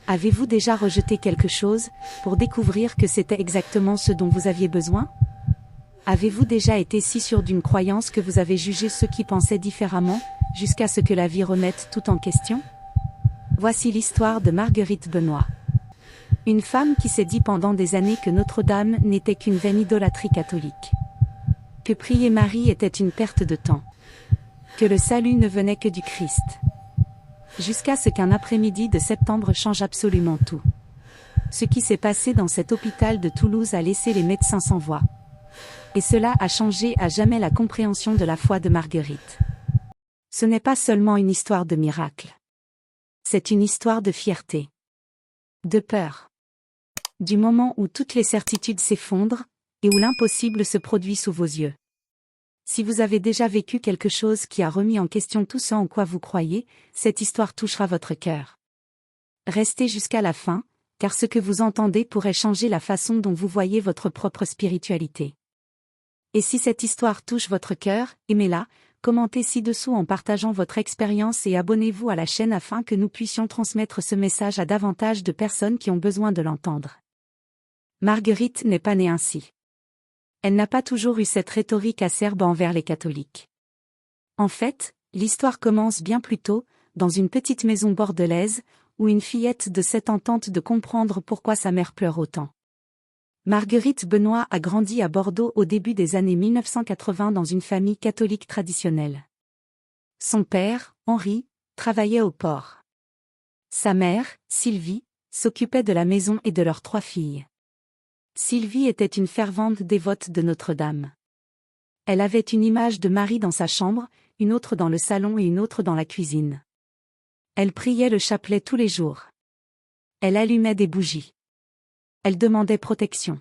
Avez-vous déjà rejeté quelque chose, pour découvrir que c'était exactement ce dont vous aviez besoin? Avez-vous déjà été si sûr d'une croyance que vous avez jugé ceux qui pensaient différemment, jusqu'à ce que la vie remette tout en question? Voici l'histoire de Marguerite Benoît. Une femme qui s'est dit pendant des années que Notre-Dame n'était qu'une vaine idolâtrie catholique. Que prier Marie était une perte de temps. Que le salut ne venait que du Christ. Jusqu'à ce qu'un après-midi de septembre change absolument tout. Ce qui s'est passé dans cet hôpital de Toulouse a laissé les médecins sans voix. Et cela a changé à jamais la compréhension de la foi de Marguerite. Ce n'est pas seulement une histoire de miracle. C'est une histoire de fierté. De peur. Du moment où toutes les certitudes s'effondrent, et où l'impossible se produit sous vos yeux. Si vous avez déjà vécu quelque chose qui a remis en question tout ce en quoi vous croyez, cette histoire touchera votre cœur. Restez jusqu'à la fin, car ce que vous entendez pourrait changer la façon dont vous voyez votre propre spiritualité. Et si cette histoire touche votre cœur, aimez-la, commentez ci-dessous en partageant votre expérience et abonnez-vous à la chaîne afin que nous puissions transmettre ce message à davantage de personnes qui ont besoin de l'entendre. Marguerite n'est pas née ainsi. Elle n'a pas toujours eu cette rhétorique acerbe envers les catholiques. En fait, l'histoire commence bien plus tôt, dans une petite maison bordelaise, où une fillette de 7 ans tente de comprendre pourquoi sa mère pleure autant. Marguerite Benoît a grandi à Bordeaux au début des années 1980 dans une famille catholique traditionnelle. Son père, Henri, travaillait au port. Sa mère, Sylvie, s'occupait de la maison et de leurs 3 filles. Sylvie était une fervente dévote de Notre-Dame. Elle avait une image de Marie dans sa chambre, une autre dans le salon et une autre dans la cuisine. Elle priait le chapelet tous les jours. Elle allumait des bougies. Elle demandait protection.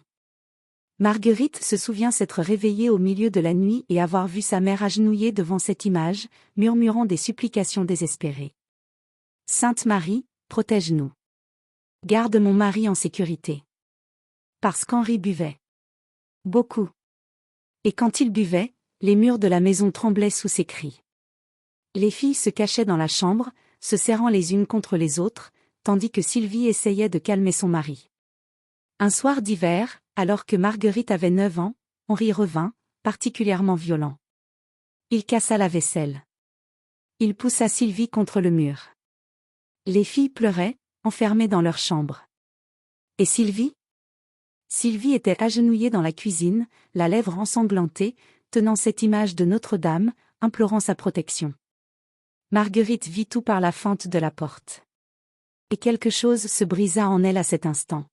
Marguerite se souvient s'être réveillée au milieu de la nuit et avoir vu sa mère agenouillée devant cette image, murmurant des supplications désespérées. « Sainte Marie, protège-nous. Garde mon mari en sécurité. » Parce qu'Henri buvait. Beaucoup. Et quand il buvait, les murs de la maison tremblaient sous ses cris. Les filles se cachaient dans la chambre, se serrant les unes contre les autres, tandis que Sylvie essayait de calmer son mari. Un soir d'hiver, alors que Marguerite avait 9 ans, Henri revint, particulièrement violent. Il cassa la vaisselle. Il poussa Sylvie contre le mur. Les filles pleuraient, enfermées dans leur chambre. Et Sylvie? Sylvie était agenouillée dans la cuisine, la lèvre ensanglantée, tenant cette image de Notre-Dame, implorant sa protection. Marguerite vit tout par la fente de la porte. Et quelque chose se brisa en elle à cet instant.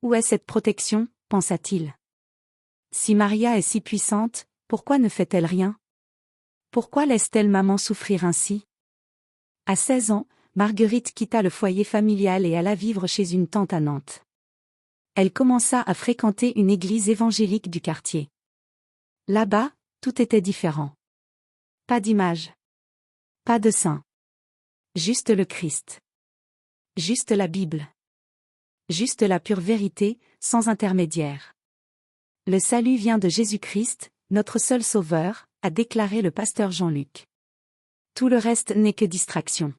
Où est cette protection, pensa-t-il. Si Maria est si puissante, pourquoi ne fait-elle rien? Pourquoi laisse-t-elle maman souffrir ainsi? À 16 ans, Marguerite quitta le foyer familial et alla vivre chez une tante à Nantes. Elle commença à fréquenter une église évangélique du quartier. Là-bas, tout était différent. Pas d'image. Pas de saint. Juste le Christ. Juste la Bible. Juste la pure vérité, sans intermédiaire. Le salut vient de Jésus-Christ, notre seul sauveur, a déclaré le pasteur Jean-Luc. Tout le reste n'est que distraction.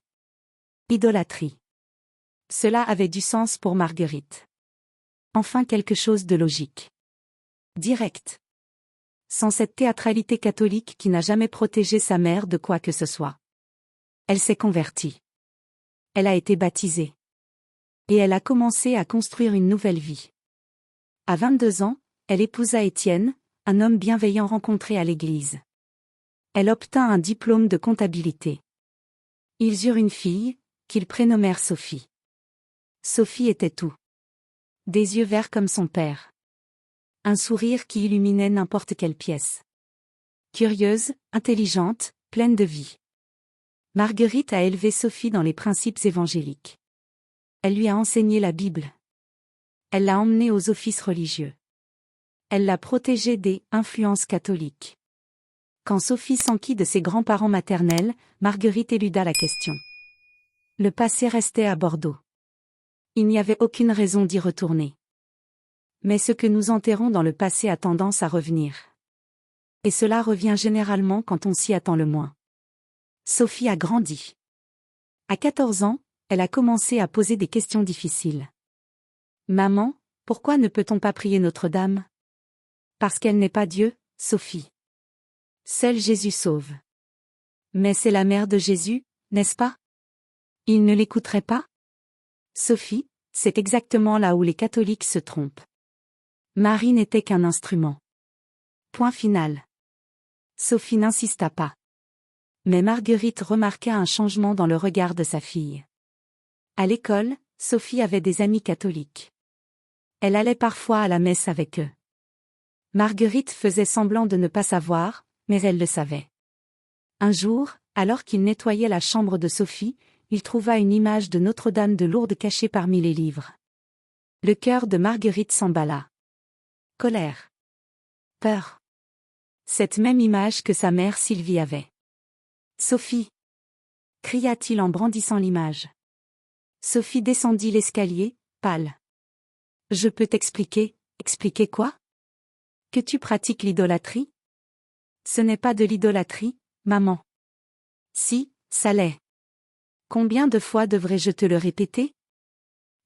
Idolâtrie. Cela avait du sens pour Marguerite. Enfin quelque chose de logique. Direct. Sans cette théâtralité catholique qui n'a jamais protégé sa mère de quoi que ce soit. Elle s'est convertie. Elle a été baptisée. Et elle a commencé à construire une nouvelle vie. À 22 ans, elle épousa Étienne, un homme bienveillant rencontré à l'église. Elle obtint un diplôme de comptabilité. Ils eurent une fille, qu'ils prénommèrent Sophie. Sophie était tout. Des yeux verts comme son père. Un sourire qui illuminait n'importe quelle pièce. Curieuse, intelligente, pleine de vie. Marguerite a élevé Sophie dans les principes évangéliques. Elle lui a enseigné la Bible. Elle l'a emmenée aux offices religieux. Elle l'a protégée des influences catholiques. Quand Sophie s'enquit de ses grands-parents maternels, Marguerite éluda la question. Le passé restait à Bordeaux. Il n'y avait aucune raison d'y retourner. Mais ce que nous enterrons dans le passé a tendance à revenir. Et cela revient généralement quand on s'y attend le moins. Sophie a grandi. À 14 ans, elle a commencé à poser des questions difficiles. Maman, pourquoi ne peut-on pas prier Notre-Dame? Parce qu'elle n'est pas Dieu, Sophie. Seul Jésus sauve. Mais c'est la mère de Jésus, n'est-ce pas? Il ne l'écouterait pas? Sophie, c'est exactement là où les catholiques se trompent. Marie n'était qu'un instrument. Point final. Sophie n'insista pas. Mais Marguerite remarqua un changement dans le regard de sa fille. À l'école, Sophie avait des amis catholiques. Elle allait parfois à la messe avec eux. Marguerite faisait semblant de ne pas savoir, mais elle le savait. Un jour, alors qu'il nettoyait la chambre de Sophie, il trouva une image de Notre-Dame de Lourdes cachée parmi les livres. Le cœur de Marguerite s'emballa. Colère. Peur. Cette même image que sa mère Sylvie avait. Sophie! Cria-t-il en brandissant l'image. Sophie descendit l'escalier, pâle. Je peux t'expliquer, expliquer quoi? Que tu pratiques l'idolâtrie? Ce n'est pas de l'idolâtrie, maman. Si, ça l'est. Combien de fois devrais-je te le répéter?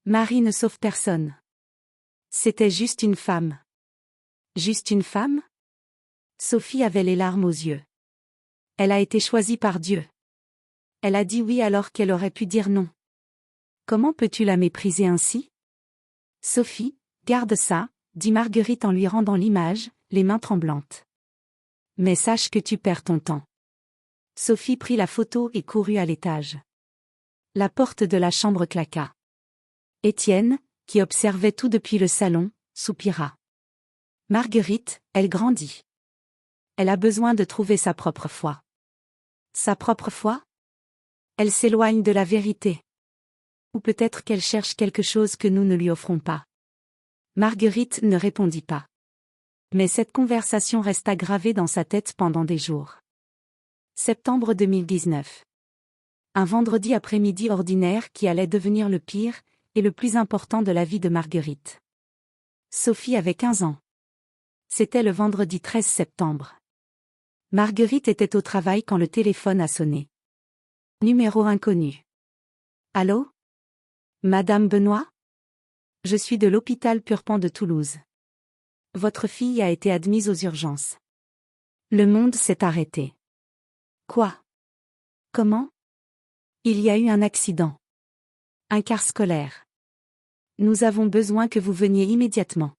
Marie ne sauve personne. C'était juste une femme. Juste une femme? Sophie avait les larmes aux yeux. Elle a été choisie par Dieu. Elle a dit oui alors qu'elle aurait pu dire non. Comment peux-tu la mépriser ainsi? Sophie, garde ça, dit Marguerite en lui rendant l'image, les mains tremblantes. Mais sache que tu perds ton temps. Sophie prit la photo et courut à l'étage. La porte de la chambre claqua. Étienne, qui observait tout depuis le salon, soupira. Marguerite, elle grandit. Elle a besoin de trouver sa propre foi. Sa propre foi? Elle s'éloigne de la vérité. Ou peut-être qu'elle cherche quelque chose que nous ne lui offrons pas. Marguerite ne répondit pas. Mais cette conversation resta gravée dans sa tête pendant des jours. Septembre 2019. Un vendredi après-midi ordinaire qui allait devenir le pire, et le plus important de la vie de Marguerite. Sophie avait 15 ans. C'était le vendredi 13 septembre. Marguerite était au travail quand le téléphone a sonné. Numéro inconnu. Allô? Madame Benoît? Je suis de l'hôpital Purpan de Toulouse. Votre fille a été admise aux urgences. Le monde s'est arrêté. Quoi? Comment? Il y a eu un accident. Un car scolaire. Nous avons besoin que vous veniez immédiatement.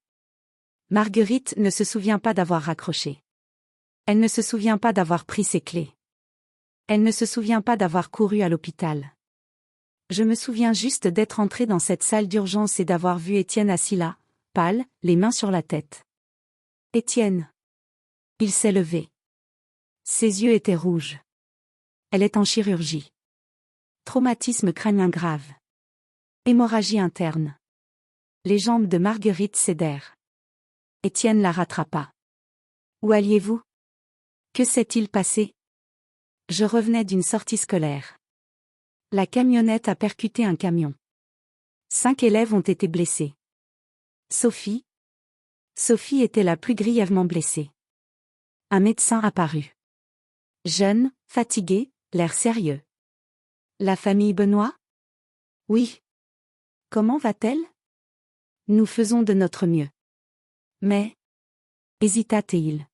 Marguerite ne se souvient pas d'avoir raccroché. Elle ne se souvient pas d'avoir pris ses clés. Elle ne se souvient pas d'avoir couru à l'hôpital. Je me souviens juste d'être entrée dans cette salle d'urgence et d'avoir vu Étienne assis là, pâle, les mains sur la tête. Étienne. Il s'est levé. Ses yeux étaient rouges. Elle est en chirurgie. Traumatisme crânien grave. Hémorragie interne. Les jambes de Marguerite cédèrent. Étienne la rattrapa. Où alliez-vous? Que s'est-il passé? Je revenais d'une sortie scolaire. La camionnette a percuté un camion. 5 élèves ont été blessés. Sophie? Sophie était la plus grièvement blessée. Un médecin apparut. Jeune, fatigué, l'air sérieux. La famille Benoît? Oui. Comment va-t-elle? Nous faisons de notre mieux. Mais... hésita-t-il.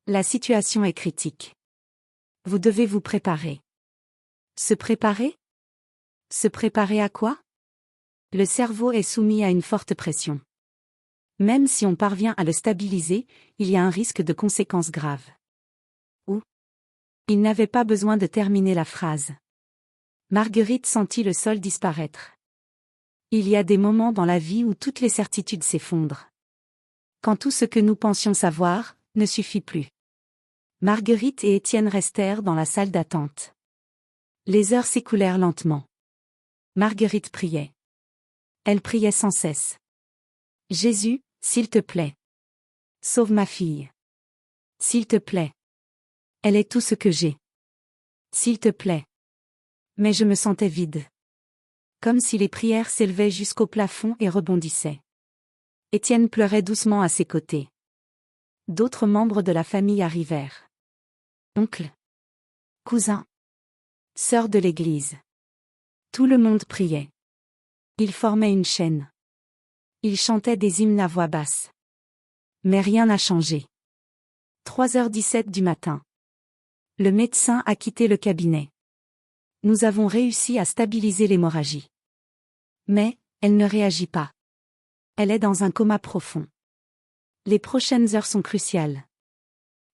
La situation est critique. Vous devez vous préparer. Se préparer? Se préparer à quoi? Le cerveau est soumis à une forte pression. Même si on parvient à le stabiliser, il y a un risque de conséquences graves. Ou? Il n'avait pas besoin de terminer la phrase. Marguerite sentit le sol disparaître. Il y a des moments dans la vie où toutes les certitudes s'effondrent. Quand tout ce que nous pensions savoir, ne suffit plus. Marguerite et Étienne restèrent dans la salle d'attente. Les heures s'écoulèrent lentement. Marguerite priait. Elle priait sans cesse. Jésus, s'il te plaît. Sauve ma fille. S'il te plaît. Elle est tout ce que j'ai. S'il te plaît. Mais je me sentais vide. Comme si les prières s'élevaient jusqu'au plafond et rebondissaient. Étienne pleurait doucement à ses côtés. D'autres membres de la famille arrivèrent. Oncle. Cousin. Sœur de l'église. Tout le monde priait. Ils formaient une chaîne. Ils chantaient des hymnes à voix basse. Mais rien n'a changé. 3h17 du matin. Le médecin a quitté le cabinet. Nous avons réussi à stabiliser l'hémorragie. Mais, elle ne réagit pas. Elle est dans un coma profond. Les prochaines heures sont cruciales.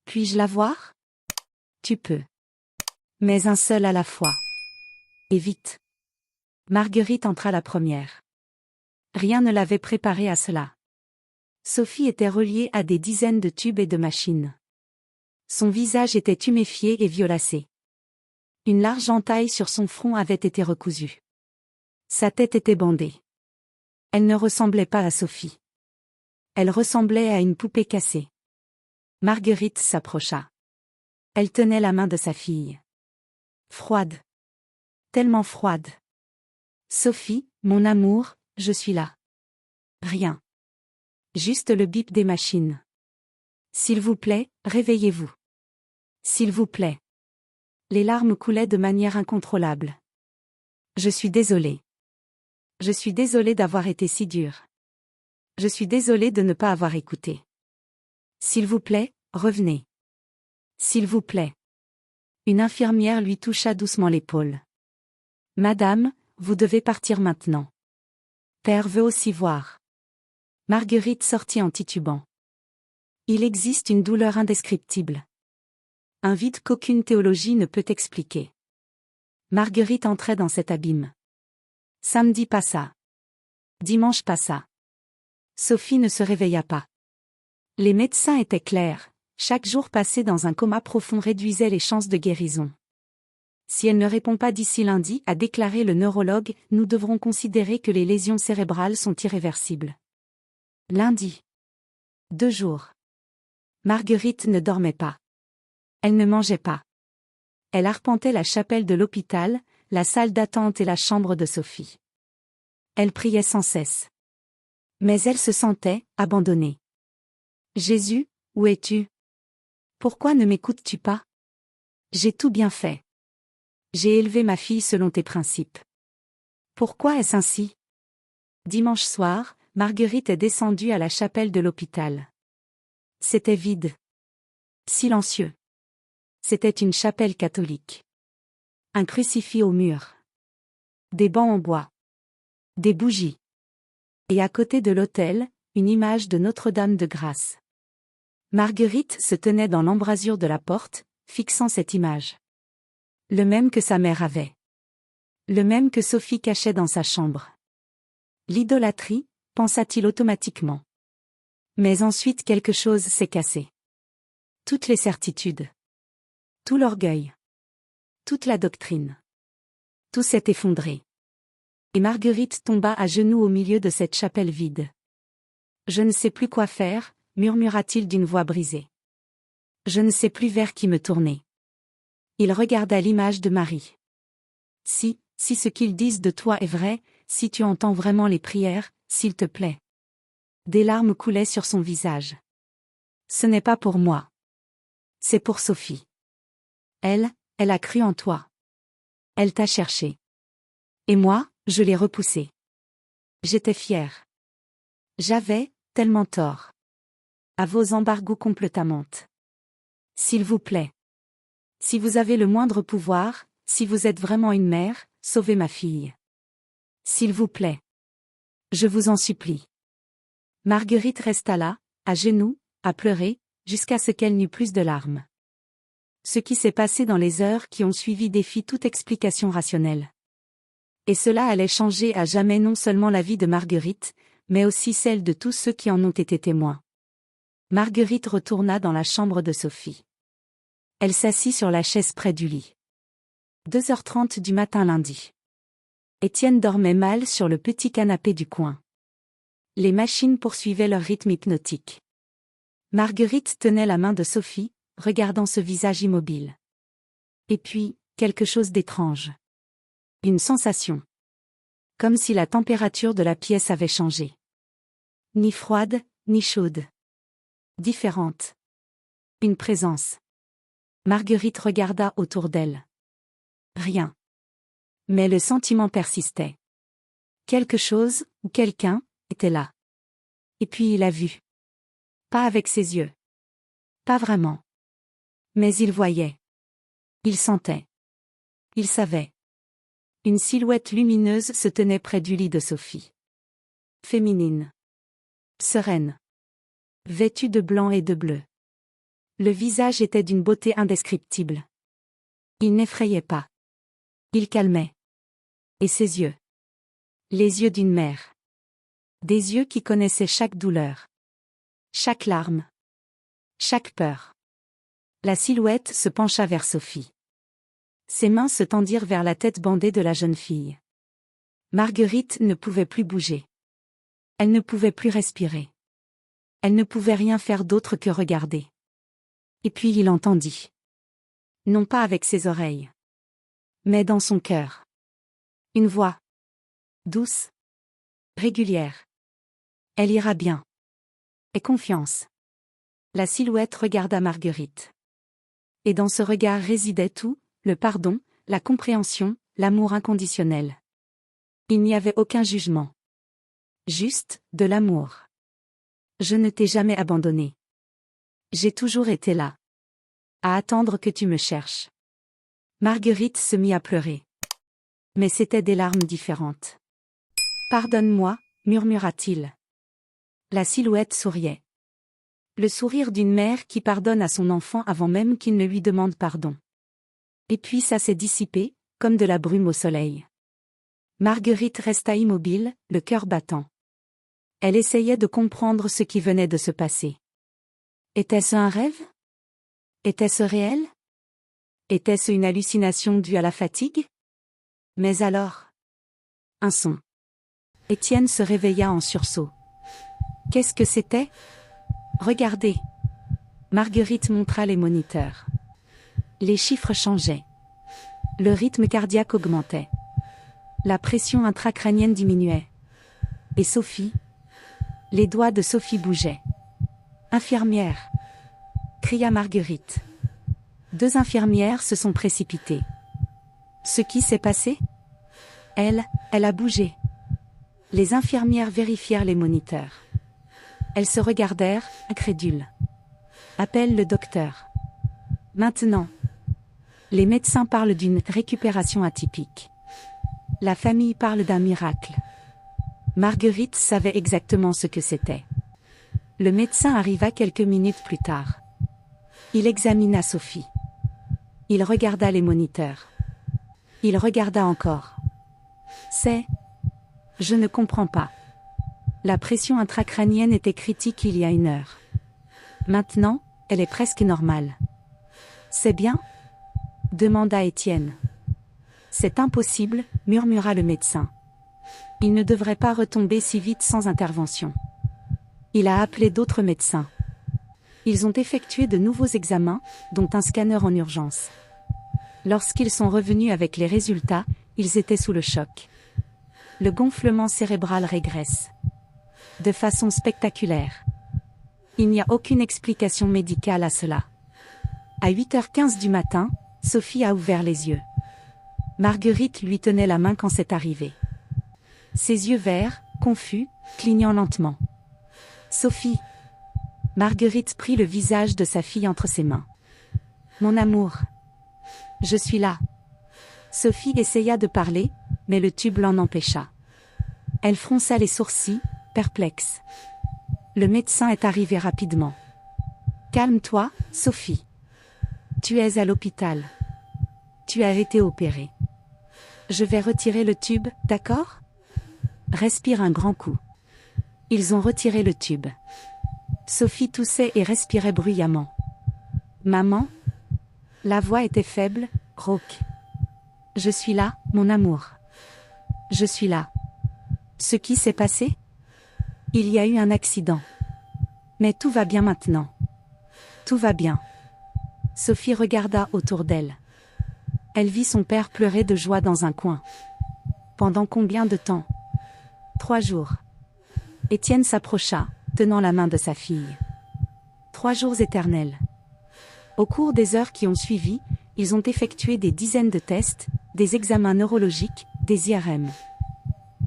Puis-je la voir? Tu peux. Mais un seul à la fois. Et vite. Marguerite entra la première. Rien ne l'avait préparée à cela. Sophie était reliée à des dizaines de tubes et de machines. Son visage était tuméfié et violacé. Une large entaille sur son front avait été recousue. Sa tête était bandée. Elle ne ressemblait pas à Sophie. Elle ressemblait à une poupée cassée. Marguerite s'approcha. Elle tenait la main de sa fille. Froide. Tellement froide. Sophie, mon amour, je suis là. Rien. Juste le bip des machines. S'il vous plaît, réveillez-vous. S'il vous plaît. Les larmes coulaient de manière incontrôlable. Je suis désolée. Je suis désolée d'avoir été si dure. Je suis désolée de ne pas avoir écouté. S'il vous plaît, revenez. S'il vous plaît. Une infirmière lui toucha doucement l'épaule. Madame, vous devez partir maintenant. Père veut aussi voir. Marguerite sortit en titubant. Il existe une douleur indescriptible. Un vide qu'aucune théologie ne peut expliquer. Marguerite entrait dans cet abîme. Samedi passa. Dimanche passa. Sophie ne se réveilla pas. Les médecins étaient clairs, chaque jour passé dans un coma profond réduisait les chances de guérison. Si elle ne répond pas d'ici lundi, a déclaré le neurologue, nous devrons considérer que les lésions cérébrales sont irréversibles. Lundi. 2 jours. Marguerite ne dormait pas. Elle ne mangeait pas. Elle arpentait la chapelle de l'hôpital, la salle d'attente et la chambre de Sophie. Elle priait sans cesse. Mais elle se sentait abandonnée. Jésus, où es-tu? Pourquoi ne m'écoutes-tu pas? J'ai tout bien fait. J'ai élevé ma fille selon tes principes. Pourquoi est-ce ainsi? Dimanche soir, Marguerite est descendue à la chapelle de l'hôpital. C'était vide. Silencieux. C'était une chapelle catholique. Un crucifix au mur. Des bancs en bois. Des bougies. Et à côté de l'autel, une image de Notre-Dame de Grâce. Marguerite se tenait dans l'embrasure de la porte, fixant cette image. Le même que sa mère avait. Le même que Sophie cachait dans sa chambre. L'idolâtrie, pensa-t-il automatiquement. Mais ensuite quelque chose s'est cassé. Toutes les certitudes. Tout l'orgueil. Toute la doctrine. Tout s'est effondré. Et Marguerite tomba à genoux au milieu de cette chapelle vide. Je ne sais plus quoi faire, murmura-t-il d'une voix brisée. Je ne sais plus vers qui me tourner. Il regarda l'image de Marie. Si ce qu'ils disent de toi est vrai, si tu entends vraiment les prières, s'il te plaît. Des larmes coulaient sur son visage. Ce n'est pas pour moi. C'est pour Sophie. Elle a cru en toi. Elle t'a cherché. Et moi, je l'ai repoussée. J'étais fière. J'avais tellement tort. À vos embargos complètement. S'il vous plaît. Si vous avez le moindre pouvoir, si vous êtes vraiment une mère, sauvez ma fille. S'il vous plaît. Je vous en supplie. Marguerite resta là, à genoux, à pleurer, jusqu'à ce qu'elle n'eût plus de larmes. Ce qui s'est passé dans les heures qui ont suivi défie toute explication rationnelle. Et cela allait changer à jamais non seulement la vie de Marguerite, mais aussi celle de tous ceux qui en ont été témoins. Marguerite retourna dans la chambre de Sophie. Elle s'assit sur la chaise près du lit. 2h30 du matin lundi. Étienne dormait mal sur le petit canapé du coin. Les machines poursuivaient leur rythme hypnotique. Marguerite tenait la main de Sophie, regardant ce visage immobile. Et puis, quelque chose d'étrange. Une sensation. Comme si la température de la pièce avait changé. Ni froide, ni chaude. Différente. Une présence. Marguerite regarda autour d'elle. Rien. Mais le sentiment persistait. Quelque chose, ou quelqu'un, était là. Et puis il a vu. Pas avec ses yeux. Pas vraiment. Mais il voyait. Il sentait. Il savait. Une silhouette lumineuse se tenait près du lit de Sophie. Féminine. Sereine. Vêtue de blanc et de bleu. Le visage était d'une beauté indescriptible. Il n'effrayait pas. Il calmait. Et ses yeux. Les yeux d'une mère. Des yeux qui connaissaient chaque douleur. Chaque larme. Chaque peur. La silhouette se pencha vers Sophie. Ses mains se tendirent vers la tête bandée de la jeune fille. Marguerite ne pouvait plus bouger. Elle ne pouvait plus respirer. Elle ne pouvait rien faire d'autre que regarder. Et puis il entendit. Non pas avec ses oreilles. Mais dans son cœur. Une voix. Douce. Régulière. Elle ira bien. Aie confiance. La silhouette regarda Marguerite. Et dans ce regard résidait tout, le pardon, la compréhension, l'amour inconditionnel. Il n'y avait aucun jugement. Juste, de l'amour. Je ne t'ai jamais abandonné. J'ai toujours été là. À attendre que tu me cherches. Marguerite se mit à pleurer. Mais c'étaient des larmes différentes. Pardonne-moi, murmura-t-il. La silhouette souriait. Le sourire d'une mère qui pardonne à son enfant avant même qu'il ne lui demande pardon. Et puis ça s'est dissipé, comme de la brume au soleil. Marguerite resta immobile, le cœur battant. Elle essayait de comprendre ce qui venait de se passer. Était-ce un rêve? Était-ce réel? Était-ce une hallucination due à la fatigue? Mais alors... Un son. Étienne se réveilla en sursaut. Qu'est-ce que c'était? Regardez. Marguerite montra les moniteurs. Les chiffres changeaient. Le rythme cardiaque augmentait. La pression intracrânienne diminuait. Et Sophie? Les doigts de Sophie bougeaient. Infirmière! Cria Marguerite. 2 infirmières se sont précipitées. Ce qui s'est passé? Elle a bougé. Les infirmières vérifièrent les moniteurs. Elles se regardèrent, incrédules. Appelle le docteur. Maintenant. Les médecins parlent d'une récupération atypique. La famille parle d'un miracle. Marguerite savait exactement ce que c'était. Le médecin arriva quelques minutes plus tard. Il examina Sophie. Il regarda les moniteurs. Il regarda encore. Je ne comprends pas. La pression intracrânienne était critique il y a 1 heure. Maintenant, elle est presque normale. C'est bien? Demanda Étienne. C'est impossible, murmura le médecin. Il ne devrait pas retomber si vite sans intervention. Il a appelé d'autres médecins. Ils ont effectué de nouveaux examens, dont un scanner en urgence. Lorsqu'ils sont revenus avec les résultats, ils étaient sous le choc. Le gonflement cérébral régresse. De façon spectaculaire. Il n'y a aucune explication médicale à cela. À 8h15 du matin, Sophie a ouvert les yeux. Marguerite lui tenait la main quand c'est arrivé. Ses yeux verts, confus, clignant lentement. Sophie. Marguerite prit le visage de sa fille entre ses mains. Mon amour. Je suis là. Sophie essaya de parler, mais le tube l'en empêcha. Elle fronça les sourcils, perplexe. Le médecin est arrivé rapidement. Calme-toi, Sophie. Tu es à l'hôpital. Tu as été opérée. Je vais retirer le tube, d'accord? Respire un grand coup. Ils ont retiré le tube. Sophie toussait et respirait bruyamment. Maman? La voix était faible, rauque. Je suis là, mon amour. Je suis là. Ce qui s'est passé? Il y a eu un accident. Mais tout va bien maintenant. Tout va bien. Sophie regarda autour d'elle. Elle vit son père pleurer de joie dans un coin. Pendant combien de temps? 3 jours. Étienne s'approcha, tenant la main de sa fille. 3 jours éternels. Au cours des heures qui ont suivi, ils ont effectué des dizaines de tests, des examens neurologiques, des IRM.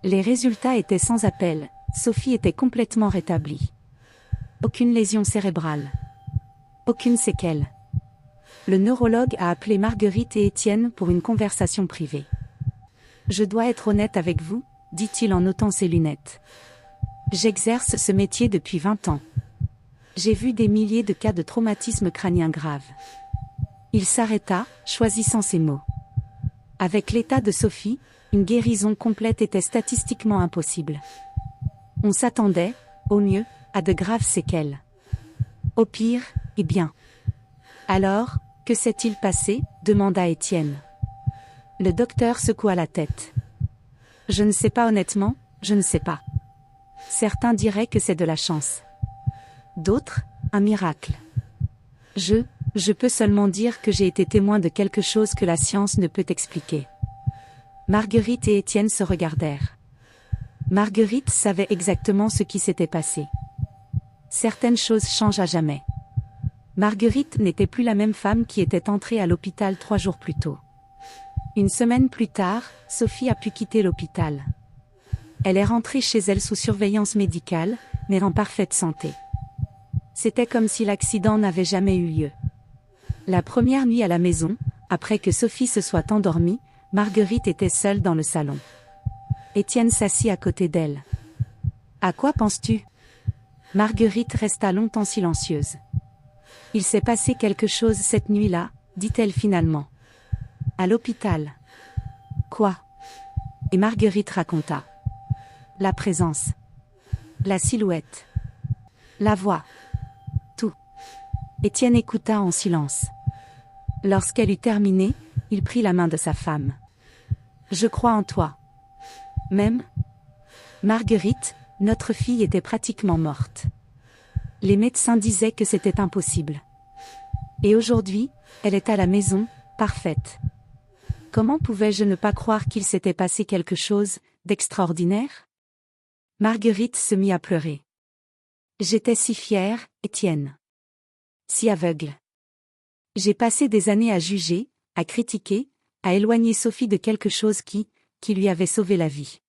Les résultats étaient sans appel, Sophie était complètement rétablie. Aucune lésion cérébrale. Aucune séquelle. Le neurologue a appelé Marguerite et Étienne pour une conversation privée. Je dois être honnête avec vous, dit-il en ôtant ses lunettes. J'exerce ce métier depuis 20 ans. J'ai vu des milliers de cas de traumatisme crânien grave. Il s'arrêta, choisissant ses mots. Avec l'état de Sophie, une guérison complète était statistiquement impossible. On s'attendait, au mieux, à de graves séquelles. Au pire, eh bien. Alors, que s'est-il passé ? Demanda Étienne. Le docteur secoua la tête. Je ne sais pas honnêtement, je ne sais pas. Certains diraient que c'est de la chance. D'autres, un miracle. Je peux seulement dire que j'ai été témoin de quelque chose que la science ne peut expliquer. Marguerite et Étienne se regardèrent. Marguerite savait exactement ce qui s'était passé. Certaines choses changent à jamais. Marguerite n'était plus la même femme qui était entrée à l'hôpital 3 jours plus tôt. Une semaine plus tard, Sophie a pu quitter l'hôpital. Elle est rentrée chez elle sous surveillance médicale, mais en parfaite santé. C'était comme si l'accident n'avait jamais eu lieu. La première nuit à la maison, après que Sophie se soit endormie, Marguerite était seule dans le salon. Étienne s'assit à côté d'elle. « À quoi penses-tu » Marguerite resta longtemps silencieuse. « Il s'est passé quelque chose cette nuit-là, dit-elle finalement. À l'hôpital. »« Quoi ?» Et Marguerite raconta. La présence. La silhouette. La voix. Tout. Étienne écouta en silence. Lorsqu'elle eut terminé, il prit la main de sa femme. « Je crois en toi. » Même. Marguerite, notre fille était pratiquement morte. Les médecins disaient que c'était impossible. Et aujourd'hui, elle est à la maison, parfaite. Comment pouvais-je ne pas croire qu'il s'était passé quelque chose d'extraordinaire ? Marguerite se mit à pleurer. J'étais si fière, Étienne. Si aveugle. J'ai passé des années à juger, à critiquer, à éloigner Sophie de quelque chose qui lui avait sauvé la vie.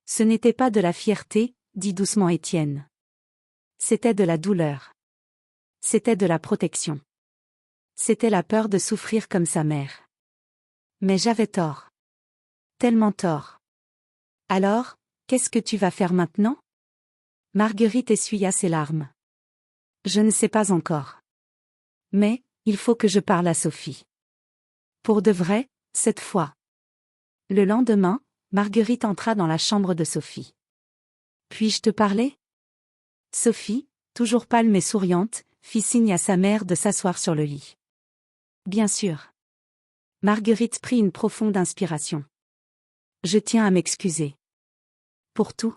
Ce n'était pas de la fierté, dit doucement Étienne. C'était de la douleur. C'était de la protection. C'était la peur de souffrir comme sa mère. Mais j'avais tort. Tellement tort. Alors, qu'est-ce que tu vas faire maintenant ? Marguerite essuya ses larmes. Je ne sais pas encore. Mais, il faut que je parle à Sophie. Pour de vrai, cette fois. Le lendemain, Marguerite entra dans la chambre de Sophie. Puis-je te parler ? Sophie, toujours pâle mais souriante, fit signe à sa mère de s'asseoir sur le lit. Bien sûr. Marguerite prit une profonde inspiration. Je tiens à m'excuser. Pour tout.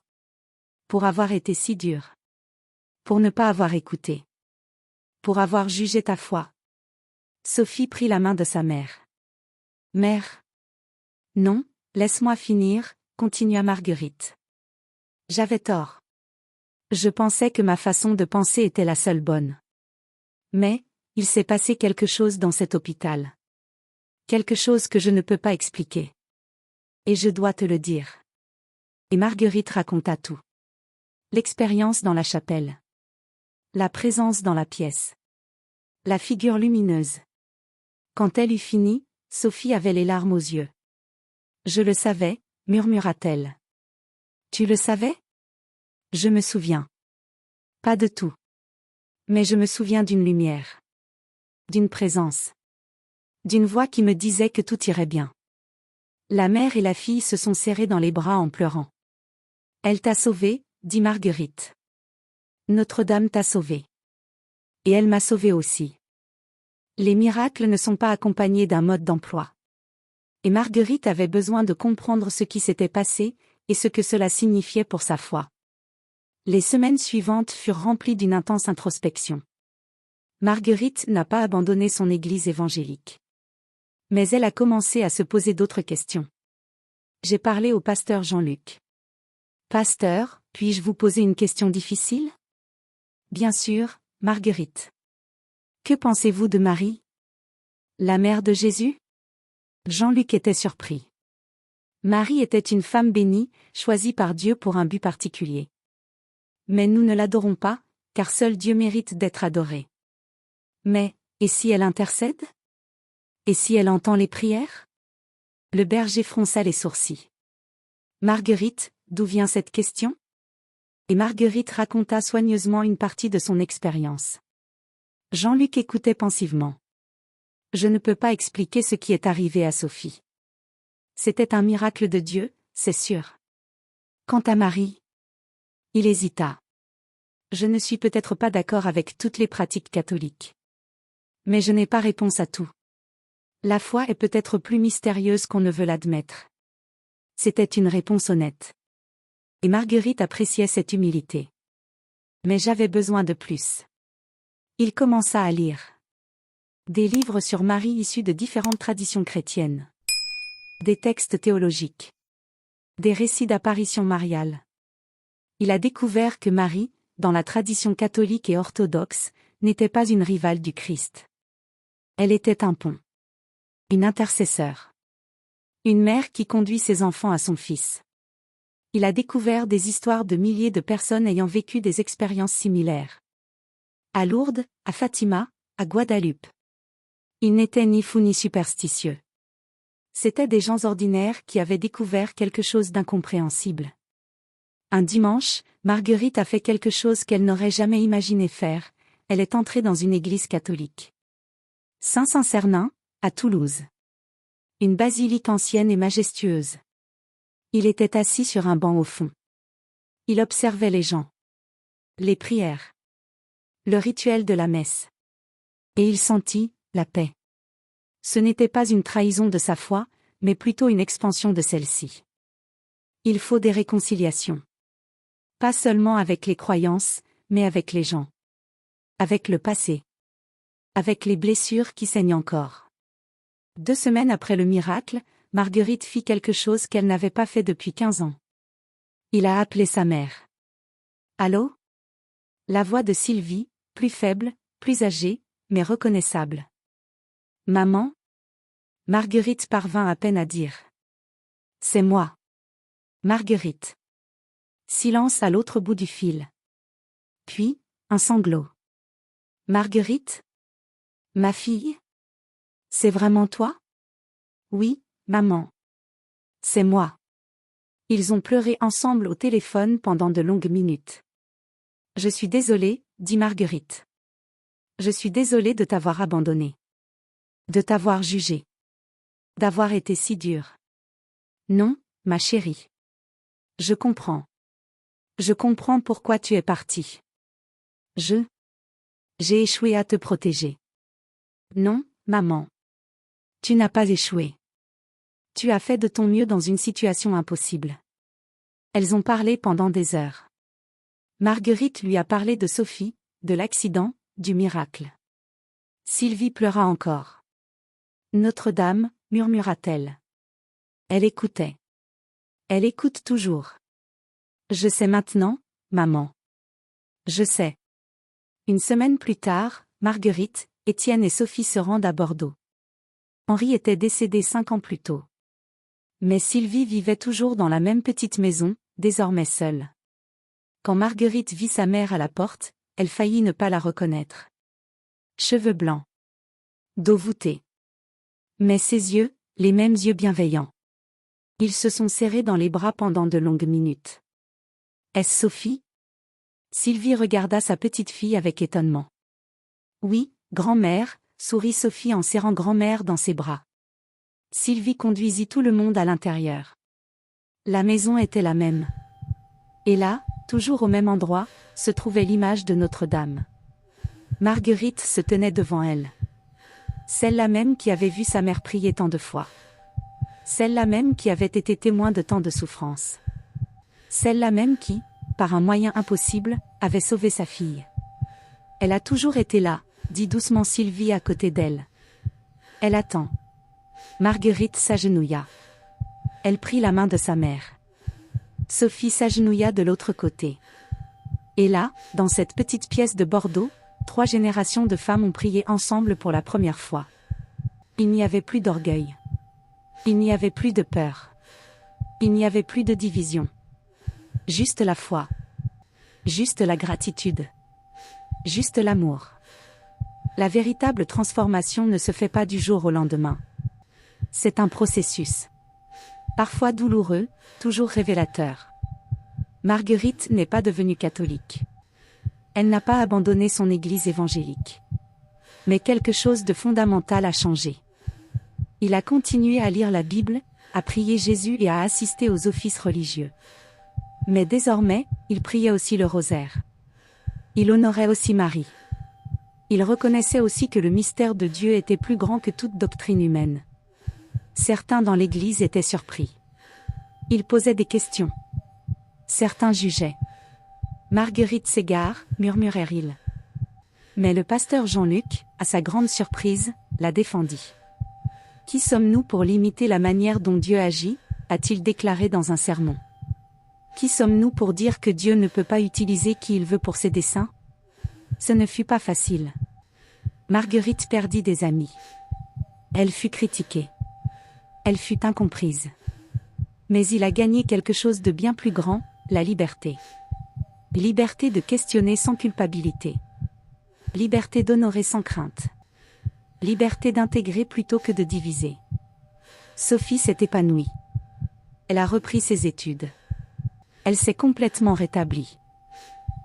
Pour avoir été si dure. Pour ne pas avoir écouté. Pour avoir jugé ta foi. Sophie prit la main de sa mère. Mère. Non, laisse-moi finir, continua Marguerite. J'avais tort. Je pensais que ma façon de penser était la seule bonne. Mais, il s'est passé quelque chose dans cet hôpital. Quelque chose que je ne peux pas expliquer. Et je dois te le dire. Et Marguerite raconta tout. L'expérience dans la chapelle. La présence dans la pièce. La figure lumineuse. Quand elle eut fini, Sophie avait les larmes aux yeux. Je le savais, murmura-t-elle. Tu le savais ? Je me souviens. Pas de tout. Mais je me souviens d'une lumière. D'une présence. D'une voix qui me disait que tout irait bien. La mère et la fille se sont serrées dans les bras en pleurant. Elle t'a sauvée, dit Marguerite. Notre-Dame t'a sauvée. Et elle m'a sauvée aussi. Les miracles ne sont pas accompagnés d'un mode d'emploi. Et Marguerite avait besoin de comprendre ce qui s'était passé, et ce que cela signifiait pour sa foi. Les semaines suivantes furent remplies d'une intense introspection. Marguerite n'a pas abandonné son église évangélique. Mais elle a commencé à se poser d'autres questions. J'ai parlé au pasteur Jean-Luc. Pasteur, puis-je vous poser une question difficile ? Bien sûr, Marguerite. Que pensez-vous de Marie ? La mère de Jésus ? Jean-Luc était surpris. Marie était une femme bénie, choisie par Dieu pour un but particulier. Mais nous ne l'adorons pas, car seul Dieu mérite d'être adoré. Mais, et si elle intercède? Et si elle entend les prières? Le berger fronça les sourcils. Marguerite, d'où vient cette question? Et Marguerite raconta soigneusement une partie de son expérience. Jean-Luc écoutait pensivement. Je ne peux pas expliquer ce qui est arrivé à Sophie. C'était un miracle de Dieu, c'est sûr. Quant à Marie, il hésita. Je ne suis peut-être pas d'accord avec toutes les pratiques catholiques. Mais je n'ai pas réponse à tout. La foi est peut-être plus mystérieuse qu'on ne veut l'admettre. C'était une réponse honnête. Et Marguerite appréciait cette humilité. Mais j'avais besoin de plus. Il commença à lire. Des livres sur Marie issus de différentes traditions chrétiennes. Des textes théologiques. Des récits d'apparitions mariales. Il a découvert que Marie, dans la tradition catholique et orthodoxe, n'était pas une rivale du Christ. Elle était un pont. Une intercesseur. Une mère qui conduit ses enfants à son fils. Il a découvert des histoires de milliers de personnes ayant vécu des expériences similaires. À Lourdes, à Fatima, à Guadeloupe. Ils n'étaient ni fous ni superstitieux. C'étaient des gens ordinaires qui avaient découvert quelque chose d'incompréhensible. Un dimanche, Marguerite a fait quelque chose qu'elle n'aurait jamais imaginé faire, elle est entrée dans une église catholique. Saint-Saint-Cernin, à Toulouse. Une basilique ancienne et majestueuse. Il était assis sur un banc au fond. Il observait les gens. Les prières. Le rituel de la messe. Et il sentit la paix. Ce n'était pas une trahison de sa foi, mais plutôt une expansion de celle-ci. Il faut des réconciliations. Pas seulement avec les croyances, mais avec les gens. Avec le passé. Avec les blessures qui saignent encore. 2 semaines après le miracle, Marguerite fit quelque chose qu'elle n'avait pas fait depuis 15 ans. Il a appelé sa mère. Allô? La voix de Sylvie, plus faible, plus âgée, mais reconnaissable. Maman? Marguerite parvint à peine à dire. C'est moi. Marguerite. Silence à l'autre bout du fil. Puis, un sanglot. Marguerite? Ma fille? C'est vraiment toi? Oui, maman. C'est moi. Ils ont pleuré ensemble au téléphone pendant de longues minutes. Je suis désolée, dit Marguerite. Je suis désolée de t'avoir abandonnée. De t'avoir jugée. D'avoir été si dure. Non, ma chérie. Je comprends. Je comprends pourquoi tu es partie. J'ai échoué à te protéger. Non, maman. Tu n'as pas échoué. Tu as fait de ton mieux dans une situation impossible. Elles ont parlé pendant des heures. Marguerite lui a parlé de Sophie, de l'accident, du miracle. Sylvie pleura encore. Notre-Dame, murmura-t-elle. Elle écoutait. Elle écoute toujours. Je sais maintenant, maman. Je sais. Une semaine plus tard, Marguerite, Étienne et Sophie se rendent à Bordeaux. Henri était décédé 5 ans plus tôt. Mais Sylvie vivait toujours dans la même petite maison, désormais seule. Quand Marguerite vit sa mère à la porte, elle faillit ne pas la reconnaître. Cheveux blancs. Dos voûté. Mais ses yeux, les mêmes yeux bienveillants. Ils se sont serrés dans les bras pendant de longues minutes. Est-ce Sophie? Sylvie regarda sa petite fille avec étonnement. Oui, grand-mère, sourit Sophie en serrant grand-mère dans ses bras. Sylvie conduisit tout le monde à l'intérieur. La maison était la même. Et là, toujours au même endroit, se trouvait l'image de Notre-Dame. Marguerite se tenait devant elle. Celle-là même qui avait vu sa mère prier tant de fois. Celle-là même qui avait été témoin de tant de souffrances. Celle-là même qui, par un moyen impossible, avait sauvé sa fille. Elle a toujours été là, dit doucement Sylvie à côté d'elle. Elle attend. Marguerite s'agenouilla. Elle prit la main de sa mère. Sophie s'agenouilla de l'autre côté. Et là, dans cette petite pièce de Bordeaux, 3 générations de femmes ont prié ensemble pour la première fois. Il n'y avait plus d'orgueil. Il n'y avait plus de peur. Il n'y avait plus de division. Juste la foi. Juste la gratitude. Juste l'amour. La véritable transformation ne se fait pas du jour au lendemain. C'est un processus. Parfois douloureux, toujours révélateur. Marguerite n'est pas devenue catholique. Elle n'a pas abandonné son église évangélique. Mais quelque chose de fondamental a changé. Il a continué à lire la Bible, à prier Jésus et à assister aux offices religieux. Mais désormais, il priait aussi le rosaire. Il honorait aussi Marie. Il reconnaissait aussi que le mystère de Dieu était plus grand que toute doctrine humaine. Certains dans l'Église étaient surpris. Ils posaient des questions. Certains jugeaient. Marguerite s'égare, murmurèrent-ils. Mais le pasteur Jean-Luc, à sa grande surprise, la défendit. Qui sommes-nous pour limiter la manière dont Dieu agit, a-t-il déclaré dans un sermon. Qui sommes-nous pour dire que Dieu ne peut pas utiliser qui il veut pour ses desseins? Ce ne fut pas facile. Marguerite perdit des amis. Elle fut critiquée. Elle fut incomprise. Mais il a gagné quelque chose de bien plus grand, la liberté. Liberté de questionner sans culpabilité. Liberté d'honorer sans crainte. Liberté d'intégrer plutôt que de diviser. Sophie s'est épanouie. Elle a repris ses études. Elle s'est complètement rétablie.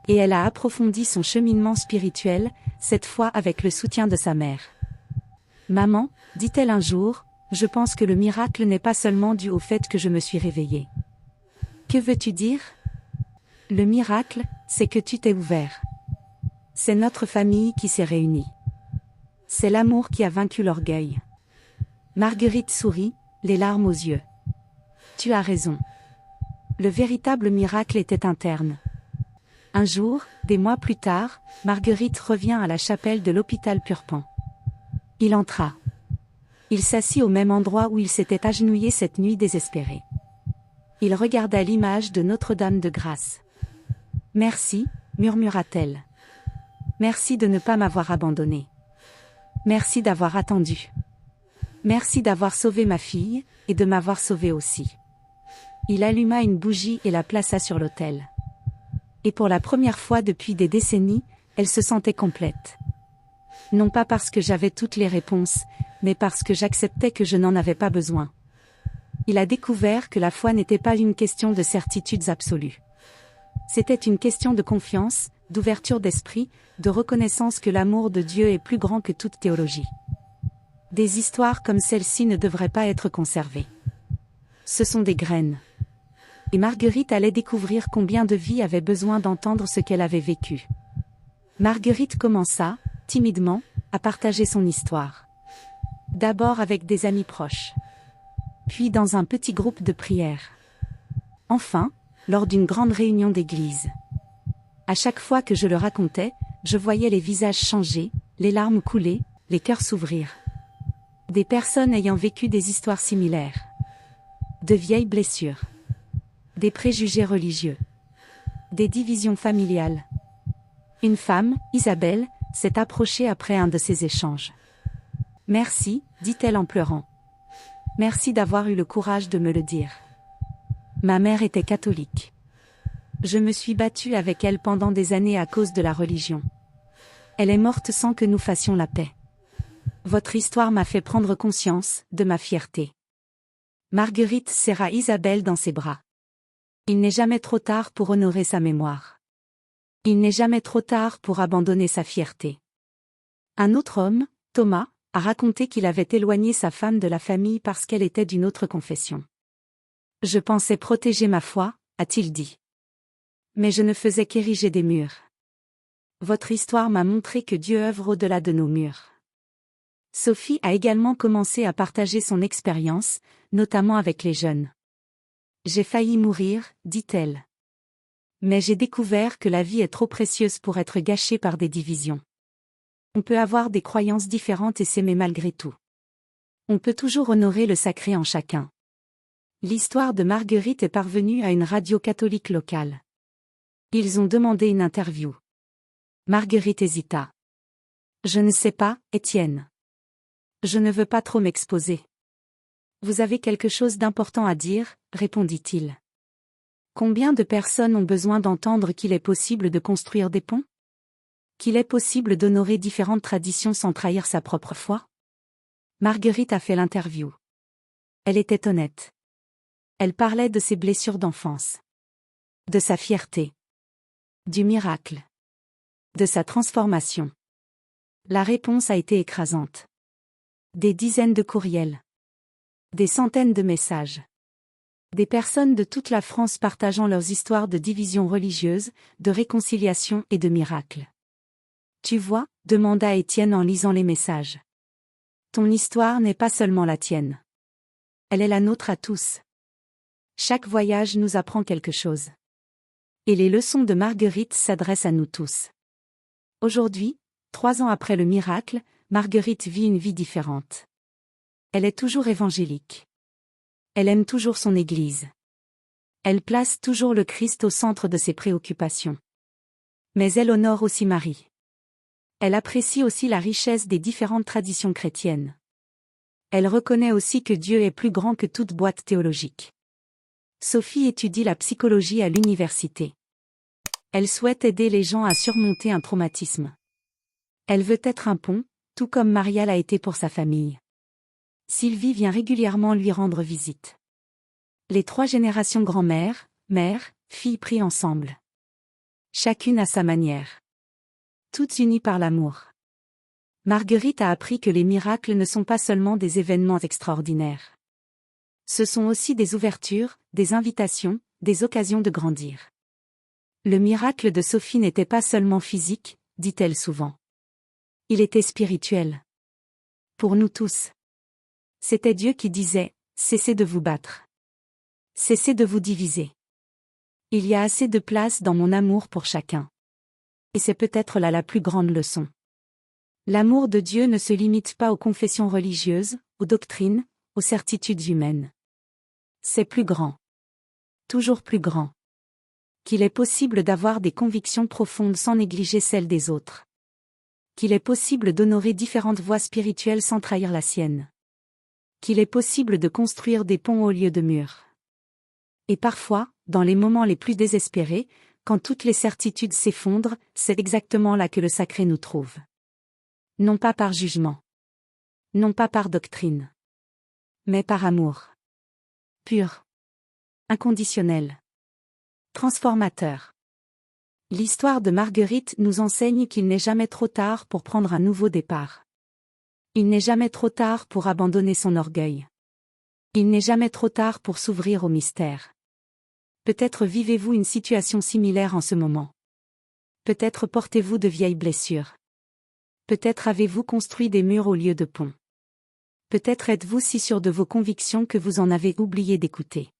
Et elle a approfondi son cheminement spirituel, cette fois avec le soutien de sa mère. Maman, dit-elle un jour, je pense que le miracle n'est pas seulement dû au fait que je me suis réveillée. Que veux-tu dire? Le miracle, c'est que tu t'es ouvert. C'est notre famille qui s'est réunie. C'est l'amour qui a vaincu l'orgueil. Marguerite sourit, les larmes aux yeux. Tu as raison. Le véritable miracle était interne. Un jour, des mois plus tard, Marguerite revient à la chapelle de l'hôpital Purpan. Il entra. Il s'assit au même endroit où il s'était agenouillé cette nuit désespérée. Il regarda l'image de Notre-Dame de Grâce. « Merci, murmura-t-elle. Merci de ne pas m'avoir abandonné. Merci d'avoir attendu. Merci d'avoir sauvé ma fille, et de m'avoir sauvé aussi. » Il alluma une bougie et la plaça sur l'autel. Et pour la première fois depuis des décennies, elle se sentait complète. Non pas parce que j'avais toutes les réponses, mais parce que j'acceptais que je n'en avais pas besoin. Il a découvert que la foi n'était pas une question de certitudes absolues. C'était une question de confiance, d'ouverture d'esprit, de reconnaissance que l'amour de Dieu est plus grand que toute théologie. Des histoires comme celle-ci ne devraient pas être conservées. Ce sont des graines. Et Marguerite allait découvrir combien de vies avaient besoin d'entendre ce qu'elle avait vécu. Marguerite commença, timidement, à partager son histoire. D'abord avec des amis proches. Puis dans un petit groupe de prière. Enfin, lors d'une grande réunion d'église. À chaque fois que je le racontais, je voyais les visages changer, les larmes couler, les cœurs s'ouvrir. Des personnes ayant vécu des histoires similaires. De vieilles blessures. Des préjugés religieux. Des divisions familiales. Une femme, Isabelle, s'est approchée après un de ces échanges. « Merci, dit-elle en pleurant. Merci d'avoir eu le courage de me le dire. Ma mère était catholique. Je me suis battue avec elle pendant des années à cause de la religion. Elle est morte sans que nous fassions la paix. Votre histoire m'a fait prendre conscience de ma fierté. » Marguerite serra Isabelle dans ses bras. Il n'est jamais trop tard pour honorer sa mémoire. Il n'est jamais trop tard pour abandonner sa fierté. Un autre homme, Thomas, a raconté qu'il avait éloigné sa femme de la famille parce qu'elle était d'une autre confession. « Je pensais protéger ma foi, a-t-il dit. Mais je ne faisais qu'ériger des murs. Votre histoire m'a montré que Dieu œuvre au-delà de nos murs. » Sophie a également commencé à partager son expérience, notamment avec les jeunes. « J'ai failli mourir, dit-elle. Mais j'ai découvert que la vie est trop précieuse pour être gâchée par des divisions. On peut avoir des croyances différentes et s'aimer malgré tout. On peut toujours honorer le sacré en chacun. » L'histoire de Marguerite est parvenue à une radio catholique locale. Ils ont demandé une interview. Marguerite hésita. « Je ne sais pas, Étienne. Je ne veux pas trop m'exposer. Vous avez quelque chose d'important à dire, répondit-il. Combien de personnes ont besoin d'entendre qu'il est possible de construire des ponts? Qu'il est possible d'honorer différentes traditions sans trahir sa propre foi? Marguerite a fait l'interview. Elle était honnête. Elle parlait de ses blessures d'enfance. De sa fierté. Du miracle. De sa transformation. La réponse a été écrasante. Des dizaines de courriels. Des centaines de messages. Des personnes de toute la France partageant leurs histoires de division religieuse, de réconciliation et de miracles. Tu vois, demanda Étienne en lisant les messages. Ton histoire n'est pas seulement la tienne. Elle est la nôtre à tous. Chaque voyage nous apprend quelque chose. Et les leçons de Marguerite s'adressent à nous tous. Aujourd'hui, 3 ans après le miracle, Marguerite vit une vie différente. Elle est toujours évangélique. Elle aime toujours son Église. Elle place toujours le Christ au centre de ses préoccupations. Mais elle honore aussi Marie. Elle apprécie aussi la richesse des différentes traditions chrétiennes. Elle reconnaît aussi que Dieu est plus grand que toute boîte théologique. Sophie étudie la psychologie à l'université. Elle souhaite aider les gens à surmonter un traumatisme. Elle veut être un pont, tout comme Maria l'a été pour sa famille. Sylvie vient régulièrement lui rendre visite. Les 3 générations grand-mère, mère, fille prient ensemble. Chacune à sa manière. Toutes unies par l'amour. Marguerite a appris que les miracles ne sont pas seulement des événements extraordinaires. Ce sont aussi des ouvertures, des invitations, des occasions de grandir. Le miracle de Sophie n'était pas seulement physique, dit-elle souvent. Il était spirituel. Pour nous tous. C'était Dieu qui disait, cessez de vous battre. Cessez de vous diviser. Il y a assez de place dans mon amour pour chacun. Et c'est peut-être là la plus grande leçon. L'amour de Dieu ne se limite pas aux confessions religieuses, aux doctrines, aux certitudes humaines. C'est plus grand. Toujours plus grand. Qu'il est possible d'avoir des convictions profondes sans négliger celles des autres. Qu'il est possible d'honorer différentes voies spirituelles sans trahir la sienne. Qu'il est possible de construire des ponts au lieu de murs. Et parfois, dans les moments les plus désespérés, quand toutes les certitudes s'effondrent, c'est exactement là que le sacré nous trouve. Non pas par jugement. Non pas par doctrine. Mais par amour. Pur. Inconditionnel. Transformateur. L'histoire de Marguerite nous enseigne qu'il n'est jamais trop tard pour prendre un nouveau départ. Il n'est jamais trop tard pour abandonner son orgueil. Il n'est jamais trop tard pour s'ouvrir au mystère. Peut-être vivez-vous une situation similaire en ce moment. Peut-être portez-vous de vieilles blessures. Peut-être avez-vous construit des murs au lieu de ponts. Peut-être êtes-vous si sûr de vos convictions que vous en avez oublié d'écouter.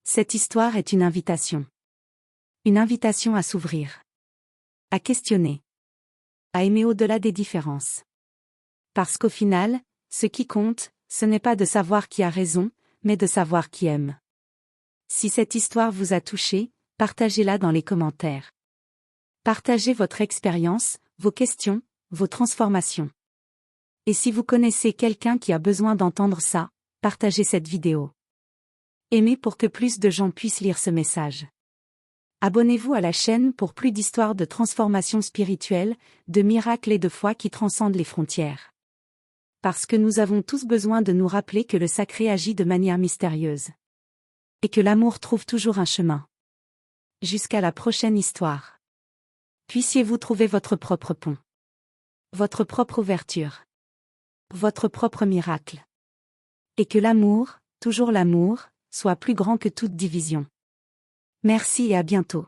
Cette histoire est une invitation. Une invitation à s'ouvrir. À questionner. À aimer au-delà des différences. Parce qu'au final, ce qui compte, ce n'est pas de savoir qui a raison, mais de savoir qui aime. Si cette histoire vous a touché, partagez-la dans les commentaires. Partagez votre expérience, vos questions, vos transformations. Et si vous connaissez quelqu'un qui a besoin d'entendre ça, partagez cette vidéo. Aimez pour que plus de gens puissent lire ce message. Abonnez-vous à la chaîne pour plus d'histoires de transformation spirituelle, de miracles et de foi qui transcendent les frontières. Parce que nous avons tous besoin de nous rappeler que le sacré agit de manière mystérieuse. Et que l'amour trouve toujours un chemin. Jusqu'à la prochaine histoire. Puissiez-vous trouver votre propre pont. Votre propre ouverture. Votre propre miracle. Et que l'amour, toujours l'amour, soit plus grand que toute division. Merci et à bientôt.